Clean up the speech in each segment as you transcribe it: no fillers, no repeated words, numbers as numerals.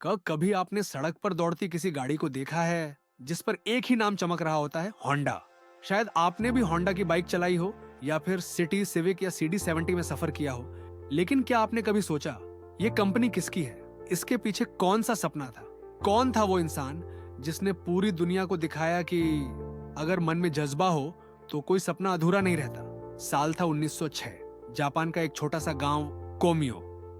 कभी आपने सड़क पर दौड़ती किसी गाड़ी को देखा है जिस पर एक ही नाम चमक रहा होता है, होंडा। शायद आपने भी होंडा की बाइक चलाई हो या फिर सिटी सिविक या CD70 में सफर किया हो। लेकिन क्या आपने कभी सोचा ये कंपनी किसकी है? इसके पीछे कौन सा सपना था? कौन था वो इंसान जिसने पूरी दुनिया को दिखाया कि अगर मन में जज्बा हो तो कोई सपना अधूरा नहीं रहता। साल था 1906। जापान का एक छोटा सा गांव कोमियो।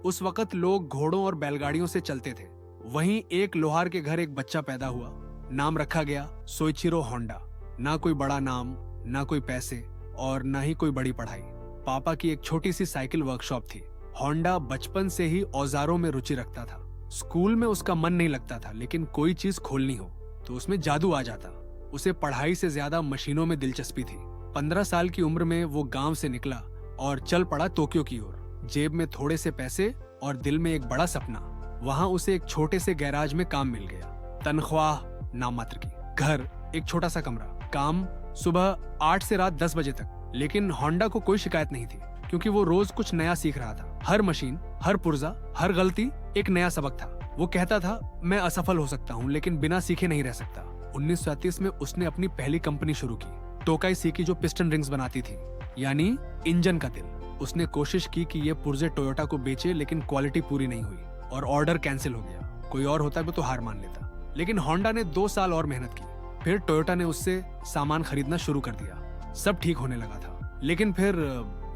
उस वक्त लोग घोड़ों और बैलगाड़ियों से चलते थे। वहीं एक लोहार के घर एक बच्चा पैदा हुआ। नाम रखा गया सोइचिरो होंडा। ना कोई बड़ा नाम, ना कोई पैसे और ना ही कोई बड़ी पढ़ाई। पापा की एक छोटी सी साइकिल वर्कशॉप थी। होंडा बचपन से ही औजारों में रुचि रखता था। स्कूल में उसका मन नहीं लगता था, लेकिन कोई चीज खोलनी हो तो उसमें जादू आ जाता। उसे पढ़ाई से ज्यादा मशीनों में दिलचस्पी थी। 15 साल की उम्र में वो गांव से निकला और चल पड़ा टोक्यो की ओर। जेब में थोड़े से पैसे और दिल में एक बड़ा सपना। वहां उसे एक छोटे से गैराज में काम मिल गया। तनख्वाह नाम मात्र की, घर एक छोटा सा कमरा, काम सुबह 8 से रात 10 बजे तक। लेकिन होंडा को कोई शिकायत नहीं थी, क्योंकि वो रोज कुछ नया सीख रहा था। हर मशीन, हर पुर्जा, हर गलती एक नया सबक था। वो कहता था, मैं असफल हो सकता हूँ लेकिन बिना सीखे नहीं रह सकता। 1937 में उसने अपनी पहली कंपनी शुरू की, टोकाई सीकी, जो पिस्टन रिंग्स बनाती थी, यानी इंजन का दिल। उसने कोशिश की कि ये पुर्जे टोयोटा को बेचे, लेकिन क्वालिटी पूरी नहीं हुई और ऑर्डर कैंसिल हो गया। कोई और होता तो हार मान लेता। लेकिन होंडा ने 2 साल और मेहनत की। फिर टोयोटा ने उससे सामान खरीदना शुरू कर दिया। सब ठीक होने लगा था, लेकिन फिर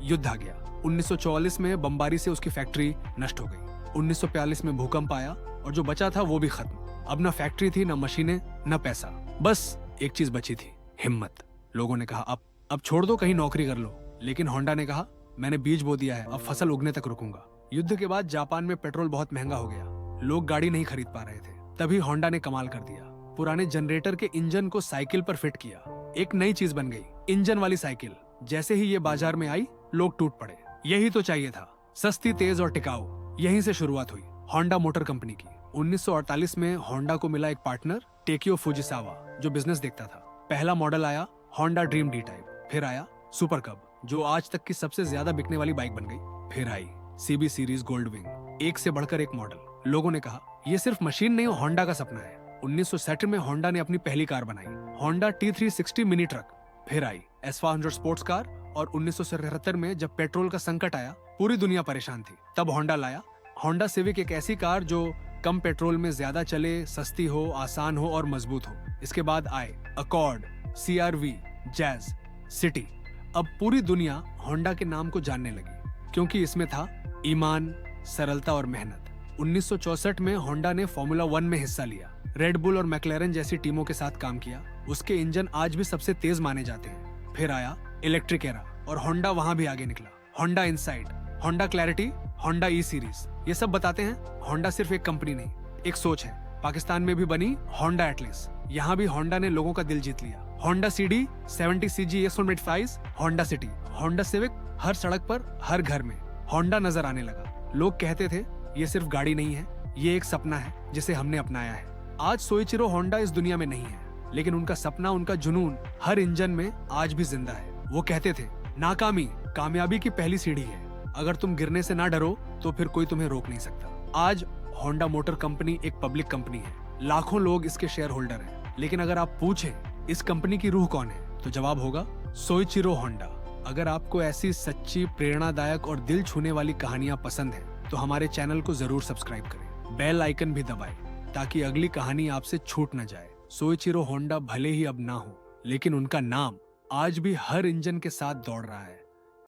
युद्ध आ गया। 1944 में बमबारी से उसकी फैक्ट्री नष्ट हो गई। 1942 में भूकंप आया और जो बचा था वो भी खत्म। अब ना फैक्ट्री थी, ना मशीनें, ना पैसा। बस एक चीज बची थी, हिम्मत। लोगों ने कहा अब छोड़ दो, कहीं नौकरी कर लो। लेकिन होंडा ने कहा, मैंने बीज बो दिया है, अब फसल उगने तक रुकूंगा। युद्ध के बाद जापान में पेट्रोल बहुत महंगा हो गया। लोग गाड़ी नहीं खरीद पा रहे थे। तभी होंडा ने कमाल कर दिया। पुराने जनरेटर के इंजन को साइकिल पर फिट किया। एक नई चीज बन गई, इंजन वाली साइकिल। जैसे ही ये बाजार में आई, लोग टूट पड़े। यही तो चाहिए था, सस्ती, तेज और टिकाऊ। यहीं से शुरुआत हुई होंडा मोटर कंपनी की। 1948 में होंडा को मिला एक पार्टनर, टेकियो फुजिसावा, जो बिजनेस देखता था। पहला मॉडल आया होंडा ड्रीम डी टाइप। फिर आया सुपर कब, जो आज तक की सबसे ज्यादा बिकने वाली बाइक बन गई। फिर आई CB सीरीज गोल्ड विंग, एक से बढ़कर एक मॉडल। लोगों ने कहा, ये सिर्फ मशीन नहीं, होंडा का सपना है। 1960 में होंडा ने अपनी पहली कार बनाई, होंडा T360 मिनी ट्रक। फिर आई S500 स्पोर्ट्स कार। और 1977 में जब पेट्रोल का संकट आया, पूरी दुनिया परेशान थी, तब होंडा लाया होंडा सिविक, एक ऐसी कार जो कम पेट्रोल में ज्यादा चले, सस्ती हो, आसान हो और मजबूत हो। इसके बाद आए अकॉर्ड, CR-V, जैज, सिटी। अब पूरी दुनिया होंडा के नाम को जानने लगी, क्योंकि इसमें था ईमान, सरलता और मेहनत। 1964 में होंडा ने फॉर्मूला 1 में हिस्सा लिया। रेड बुल और मैक्लेरन जैसी टीमों के साथ काम किया। उसके इंजन आज भी सबसे तेज माने जाते हैं। फिर आया इलेक्ट्रिक एरा और होंडा वहां भी आगे निकला। Honda inside, Honda clarity, Honda E series. ये सब बताते हैं होंडा सिर्फ एक कंपनी नहीं, एक सोच है। पाकिस्तान में भी बनी होंडा एटलस। यहाँ भी होंडा ने लोगों का दिल जीत लिया। Honda CD 70 CG X185, Honda City, Honda Civic, हर सड़क पर, हर घर में होंडा नजर आने लगा। लोग कहते थे, ये सिर्फ गाड़ी नहीं है, ये एक सपना है जिसे हमने अपनाया है। आज सोइचिरो होंडा इस दुनिया में नहीं है, लेकिन उनका सपना, उनका जुनून हर इंजन में आज भी जिंदा है। वो कहते थे, नाकामी कामयाबी की पहली सीढ़ी है। अगर तुम गिरने से ना डरो तो फिर कोई तुम्हें रोक नहीं सकता। आज होंडा मोटर कंपनी एक पब्लिक कंपनी है। लाखों लोग इसके शेयर होल्डर हैं। लेकिन अगर आप पूछें इस कंपनी की रूह कौन है, तो जवाब होगा सोइचिरो होंडा। अगर आपको ऐसी सच्ची, प्रेरणादायक और दिल छूने वाली कहानियां पसंद है तो हमारे चैनल को जरूर सब्सक्राइब करें। बेल आइकन भी दबाएं ताकि अगली कहानी आपसे छूट न जाए। सोइचिरो होंडा भले ही अब ना हो, लेकिन उनका नाम आज भी हर इंजन के साथ दौड़ रहा है।